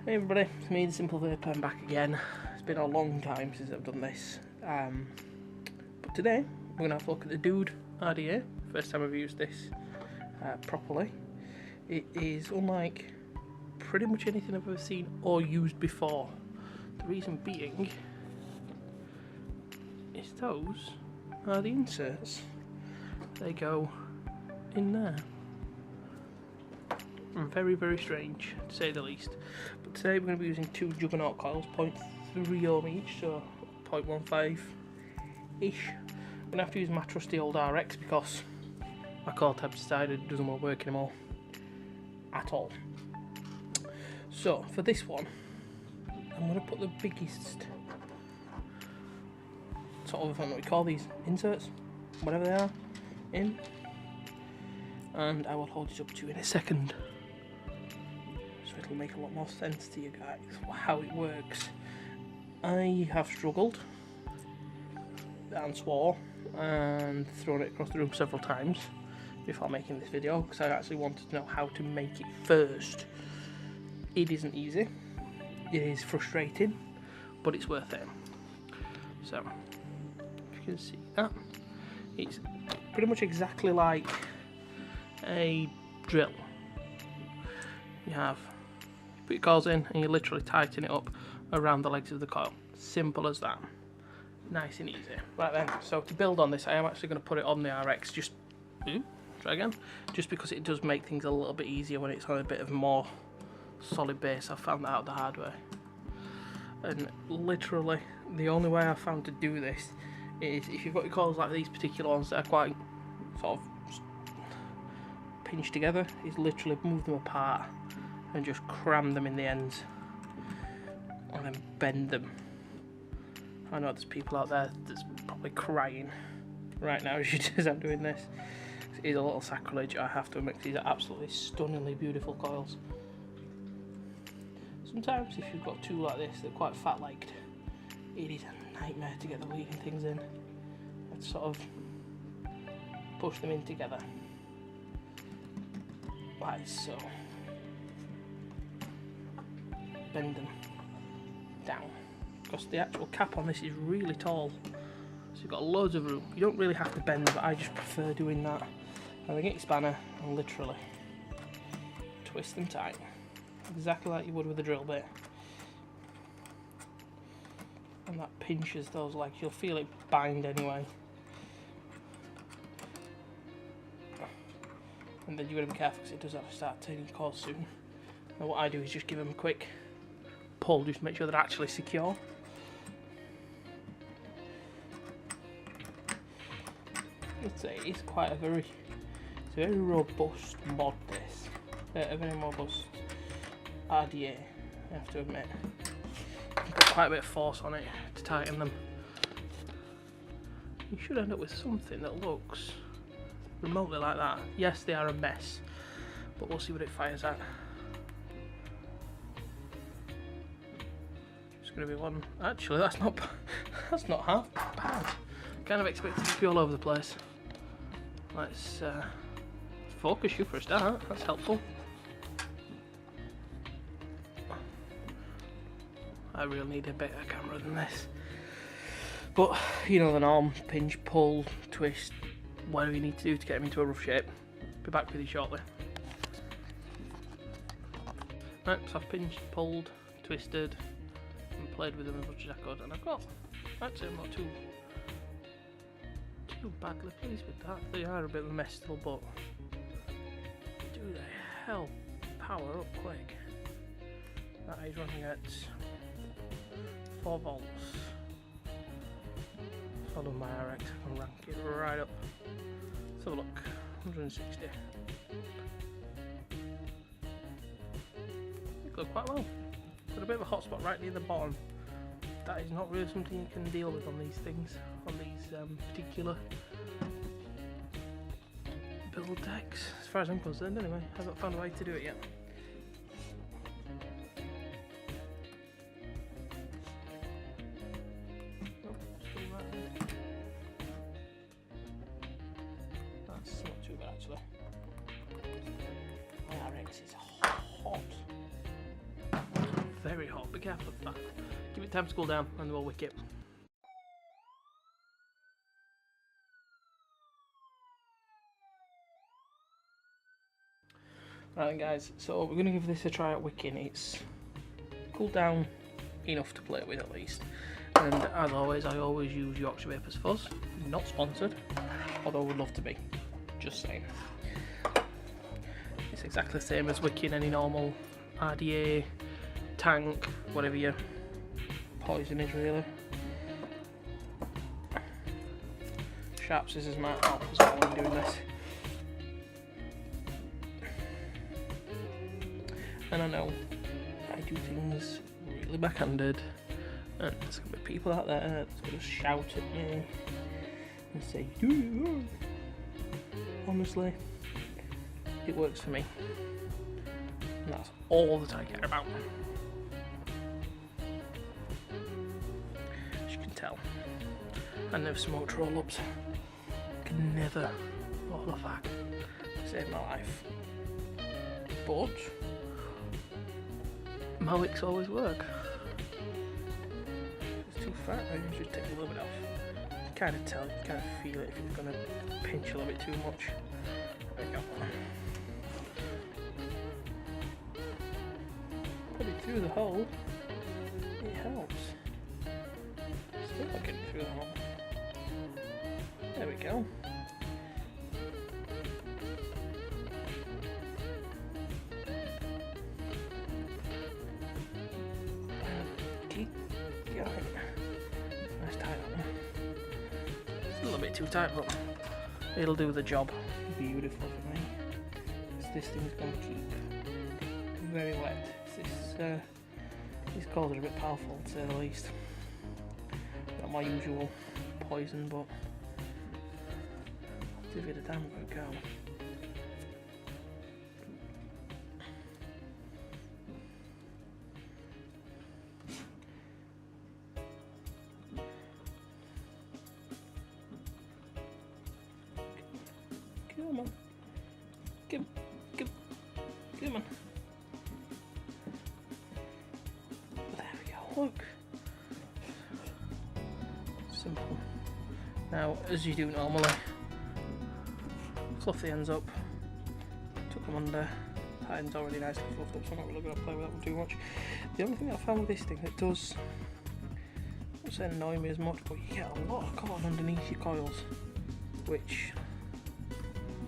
Hey everybody, it's me, the Simple Vapor. I'm back again. It's been a long time since I've done this, but today we're going to have a look at the Doode RDA. First time I've used this properly. It is unlike pretty much anything I've ever seen or used before. The reason being is those are the inserts. They go in there. Very, very strange, to say the least. But today we're going to be using two Juggernaut coils, 0.3 ohm each, so 0.15-ish. I'm going to have to use my trusty old RX because my coil tab decided it doesn't want to work anymore. At all. So, for this one, I'm going to put the biggest, sort of, I don't know what we call these, inserts, whatever they are, in. And I will hold it up to you in a second. So it'll make a lot more sense to you guys how it works. I have struggled and swore and thrown it across the room several times before making this video because I actually wanted to know how to make it first. It isn't easy, it is frustrating, but it's worth it. So, if you can see that, it's pretty much exactly like a drill. You put your coils in and you literally tighten it up around the legs of the coil. Simple as that. Nice and easy. Right then, so to build on this, I am actually going to put it on the RX just because it does make things a little bit easier when it's on a bit of more solid base. I found that out the hard way. And literally, the only way I've found to do this is if you've got your coils like these particular ones that are quite sort of pinched together, is literally move them apart and just cram them in the ends and then bend them. I know there's people out there that's probably crying right now as I'm doing this. It is a little sacrilege, I have to admit. These are absolutely stunningly beautiful coils. Sometimes if you've got two like this, they're quite fat-legged, it is a nightmare to get the leading things in. Let's sort of push them in together. Like so. Bend them down. Because the actual cap on this is really tall. So you've got loads of room. You don't really have to bend them, but I just prefer doing that. And then get your spanner and literally twist them tight. Exactly like you would with a drill bit. And that pinches those legs. You'll feel it bind anyway. And then you've got to be careful because it does have to start turning coils soon. And what I do is just give them a quick pull just to make sure they're actually secure. I'd say it's quite a very robust mod, this. A very robust RDA, I have to admit. You can put quite a bit of force on it to tighten them. You should end up with something that looks remotely like that. Yes, they are a mess, but we'll see what it fires at. It's going to be one. Actually, that's not half bad. Kind of expected it to be all over the place. Let's focus you for a start. That's helpful. I really need a better camera than this. But you know the norm: pinch, pull, twist. Whatever you need to do to get them into a rough shape. Be back with you shortly. Right, so I've pinched, pulled, twisted, and played with them as much as I could, and I've got, actually I'm not too badly pleased with that. They are a bit of a mess still, but do the hell power up quick. That is running at 4 volts. Follow my RX, I can rank it right up. Let's have a look. 160. They go quite well. Got a bit of a hot spot right near the bottom. That is not really something you can deal with on these things, on these particular build decks. As far as I'm concerned, anyway. I haven't found a way to do it yet. That's not too bad actually. My RX is hot. very hot. Be careful of that. Give it time to cool down and we'll wick it. Right guys, so we're going to give this a try at wicking. It's cooled down enough to play with at least. And as always, I always use Yorkshire Vapors Fuzz. Not sponsored, although would love to be. Just saying. It's exactly the same as wicking any normal RDA, tank, whatever your poison is really. Sharp scissors might help as well when doing this. And I know I do things really backhanded, and there's going to be people out there that's going to shout at me and say, honestly, it works for me. And that's all that I care about. As you can tell, I never smoked roll-ups. Can never roll a fag to save my life. But my wicks always work. It's too fat, I usually take a little bit off. You kind of tell, you kind of feel it if it's going to pinch a little bit too much. There we go. Put it through the hole, it helps. Still not getting through the hole. There we go. Keep going. Nice tight one. It's a little bit too tight, but it'll do the job beautiful for me. This thing's going to keep very wet. These coils are a bit powerful, to say the least. Not my usual poison, but I'll give it a damn good go. Come on. Come on. There we go, look. Simple. Now, as you do normally, fluff the ends up, tuck them under. That end's already nicely fluffed up, so I'm not really going to play with that one too much. The only thing I found with this thing that does, I won't say annoy me as much, but you get a lot of cotton underneath your coils, which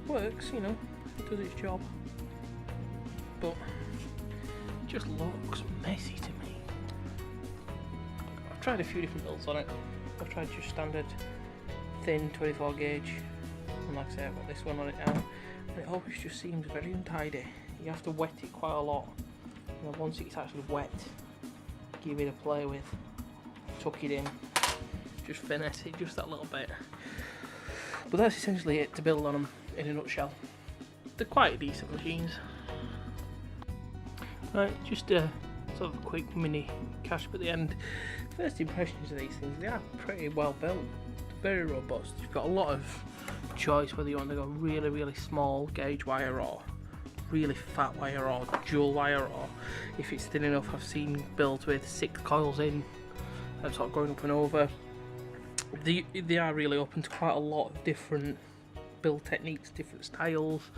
works, you know, it does its job, but it just looks messy to me. I've tried a few different builds on it. I've tried just standard thin 24 gauge, and like I say, I've got this one on it now, and it always just seems very untidy. You have to wet it quite a lot, and then once it's actually wet, give it a play with, tuck it in, just finesse it just that little bit. But that's essentially it to build on them in a nutshell. They're quite decent machines. Right, just a sort of a quick mini cash at the end. First impressions of these things, they are pretty well built, very robust. You've got a lot of choice whether you want to go really small gauge wire or really fat wire or dual wire, or if it's thin enough. I've seen builds with 6 coils in and sort of going up and over. They are really open to quite a lot of different build techniques, different styles.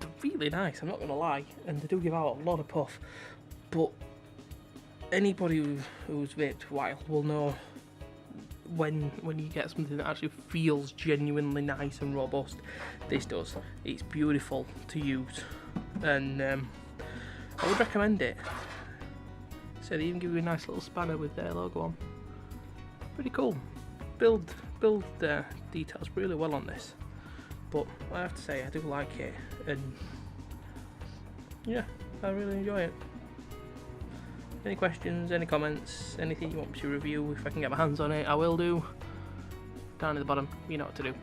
They're really nice, I'm not going to lie, and they do give out a lot of puff, but anybody who's vaped for a while will know when you get something that actually feels genuinely nice and robust. This does. It's beautiful to use, and I would recommend it. So they even give you a nice little spanner with their logo on. Pretty cool. Build details really well on this, but I have to say I do like it, and yeah, I really enjoy it. Any questions, any comments, anything you want me to review, if I can get my hands on it, I will do. Down at the bottom, you know what to do.